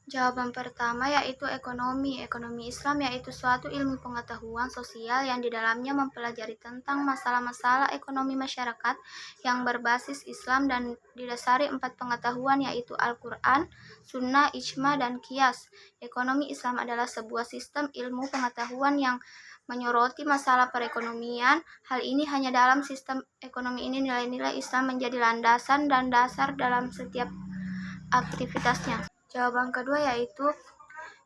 Jawaban pertama yaitu ekonomi. Ekonomi Islam yaitu suatu ilmu pengetahuan sosial yang di dalamnya mempelajari tentang masalah-masalah ekonomi masyarakat yang berbasis Islam dan didasari 4 pengetahuan yaitu Al-Quran, Sunnah, Ijma, dan Qiyas. Ekonomi Islam adalah sebuah sistem ilmu pengetahuan yang menyoroti masalah perekonomian. Hal ini hanya dalam sistem ekonomi ini nilai-nilai Islam menjadi landasan dan dasar dalam setiap aktivitasnya. Jawaban kedua yaitu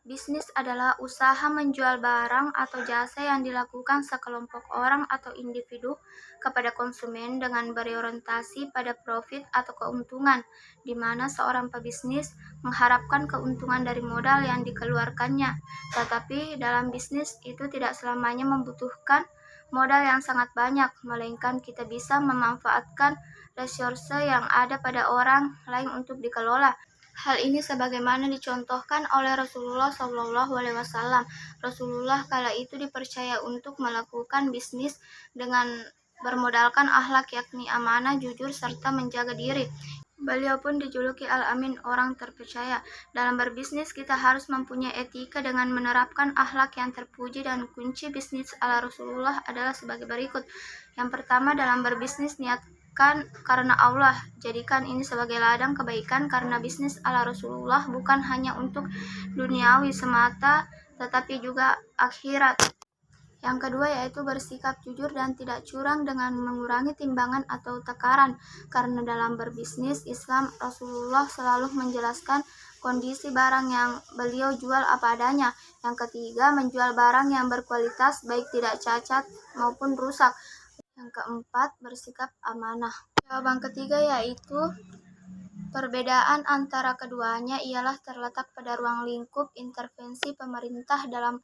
bisnis adalah usaha menjual barang atau jasa yang dilakukan sekelompok orang atau individu kepada konsumen dengan berorientasi pada profit atau keuntungan, di mana seorang pebisnis mengharapkan keuntungan dari modal yang dikeluarkannya. Tetapi dalam bisnis itu tidak selamanya membutuhkan modal yang sangat banyak, melainkan kita bisa memanfaatkan resource yang ada pada orang lain untuk dikelola. Hal ini sebagaimana dicontohkan oleh Rasulullah SAW. Rasulullah kala itu dipercaya untuk melakukan bisnis dengan bermodalkan akhlak yakni amanah, jujur, serta menjaga diri. Beliau pun dijuluki Al-Amin, orang terpercaya. Dalam berbisnis kita harus mempunyai etika dengan menerapkan akhlak yang terpuji dan kunci bisnis ala Rasulullah adalah sebagai berikut. Yang pertama, dalam berbisnis niatkan karena Allah. Jadikan ini sebagai ladang kebaikan karena bisnis ala Rasulullah bukan hanya untuk duniawi semata tetapi juga akhirat. Yang kedua yaitu bersikap jujur dan tidak curang dengan mengurangi timbangan atau takaran. Karena dalam berbisnis Islam Rasulullah selalu menjelaskan kondisi barang yang beliau jual apa adanya. Yang ketiga, menjual barang yang berkualitas baik tidak cacat maupun rusak. Yang keempat, bersikap amanah. Jawaban ketiga yaitu perbedaan antara keduanya ialah terletak pada ruang lingkup intervensi pemerintah dalam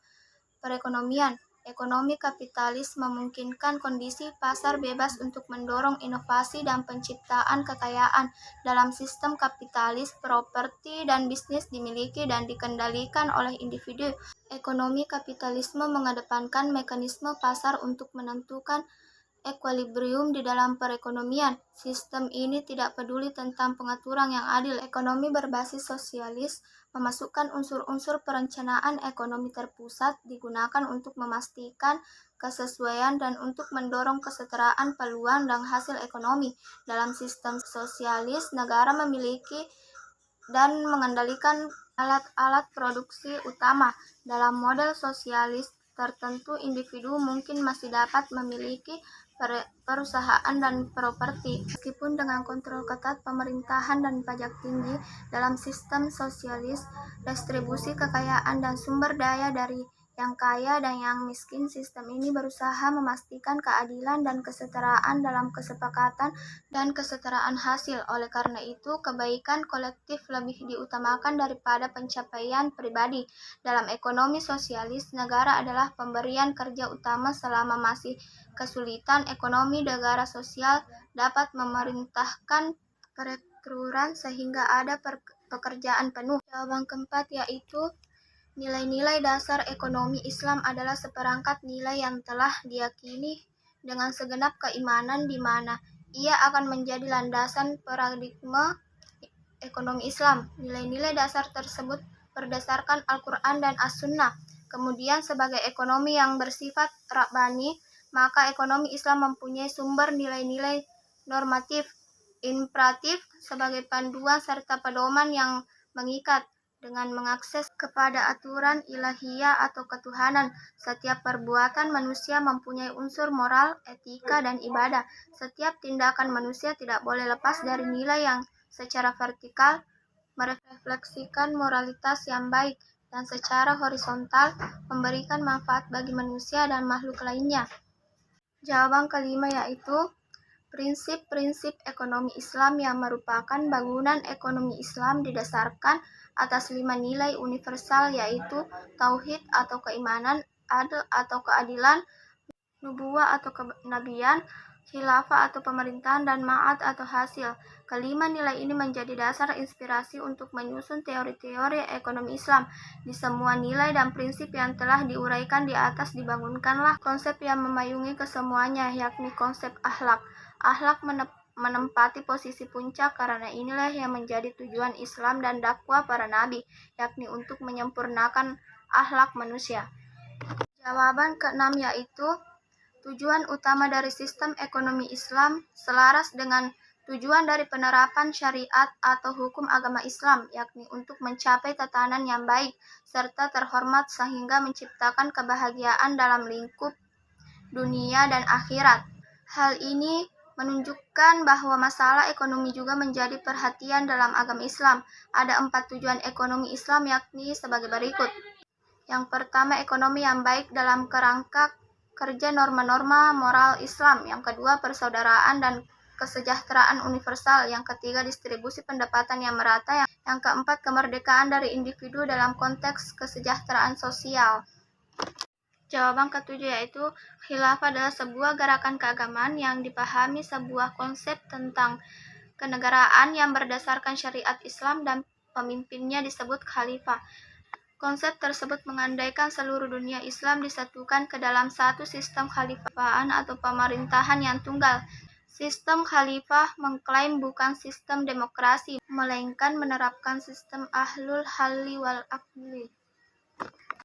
perekonomian. Ekonomi kapitalis memungkinkan kondisi pasar bebas untuk mendorong inovasi dan penciptaan kekayaan. Dalam sistem kapitalis, properti dan bisnis dimiliki dan dikendalikan oleh individu. Ekonomi kapitalisme mengedepankan mekanisme pasar untuk menentukan equilibrium di dalam perekonomian. Sistem ini tidak peduli tentang pengaturan yang adil. Ekonomi berbasis sosialis memasukkan unsur-unsur perencanaan ekonomi terpusat digunakan untuk memastikan kesesuaian dan untuk mendorong kesetaraan peluang dan hasil ekonomi. Dalam sistem sosialis, negara memiliki dan mengendalikan alat-alat produksi utama. Dalam model sosialis tertentu, individu mungkin masih dapat memiliki perusahaan dan properti, meskipun dengan kontrol ketat pemerintahan dan pajak tinggi. Dalam sistem sosialis, distribusi kekayaan dan sumber daya dari yang kaya dan yang miskin, sistem ini berusaha memastikan keadilan dan kesetaraan dalam kesepakatan dan kesetaraan hasil. Oleh karena itu, kebaikan kolektif lebih diutamakan daripada pencapaian pribadi. Dalam ekonomi sosialis, negara adalah pemberian kerja utama selama masih kesulitan ekonomi. Negara sosial dapat memerintahkan perekrutan sehingga ada pekerjaan penuh. Jawaban keempat yaitu nilai-nilai dasar ekonomi Islam adalah seperangkat nilai yang telah diyakini dengan segenap keimanan di mana ia akan menjadi landasan paradigma ekonomi Islam. Nilai-nilai dasar tersebut berdasarkan Al-Quran dan As-Sunnah. Kemudian sebagai ekonomi yang bersifat rabbani, maka ekonomi Islam mempunyai sumber nilai-nilai normatif, imperatif sebagai panduan serta pedoman yang mengikat. Dengan mengakses kepada aturan ilahiyah atau ketuhanan, setiap perbuatan manusia mempunyai unsur moral, etika, dan ibadah. Setiap tindakan manusia tidak boleh lepas dari nilai yang secara vertikal merefleksikan moralitas yang baik dan secara horizontal memberikan manfaat bagi manusia dan makhluk lainnya. Jawaban kelima yaitu prinsip-prinsip ekonomi Islam yang merupakan bangunan ekonomi Islam didasarkan atas 5 nilai universal yaitu tauhid atau keimanan, adl atau keadilan, nubuwah atau kenabian, khilafah atau pemerintahan, dan ma'ad atau hasil. Kelima nilai ini menjadi dasar inspirasi untuk menyusun teori-teori ekonomi Islam. Di semua nilai dan prinsip yang telah diuraikan di atas dibangunkanlah konsep yang memayungi kesemuanya, yakni konsep akhlak. Akhlak menempati posisi puncak karena inilah yang menjadi tujuan Islam dan dakwah para nabi, yakni untuk menyempurnakan akhlak manusia. Jawaban keenam yaitu tujuan utama dari sistem ekonomi Islam selaras dengan tujuan dari penerapan syariat atau hukum agama Islam, yakni untuk mencapai tatanan yang baik serta terhormat sehingga menciptakan kebahagiaan dalam lingkup dunia dan akhirat. Hal ini menunjukkan bahwa masalah ekonomi juga menjadi perhatian dalam agama Islam. Ada 4 tujuan ekonomi Islam yakni sebagai berikut. Yang pertama, ekonomi yang baik dalam kerangka kerja norma-norma moral Islam. Yang kedua, persaudaraan dan kesejahteraan universal. Yang ketiga, distribusi pendapatan yang merata. Yang keempat, kemerdekaan dari individu dalam konteks kesejahteraan sosial. Jawaban ketujuh yaitu khilafah adalah sebuah gerakan keagamaan yang dipahami sebuah konsep tentang kenegaraan yang berdasarkan syariat Islam dan pemimpinnya disebut khalifah. Konsep tersebut mengandaikan seluruh dunia Islam disatukan ke dalam satu sistem khalifahan atau pemerintahan yang tunggal. Sistem khalifah mengklaim bukan sistem demokrasi, melainkan menerapkan sistem ahlul halli wal aqdi.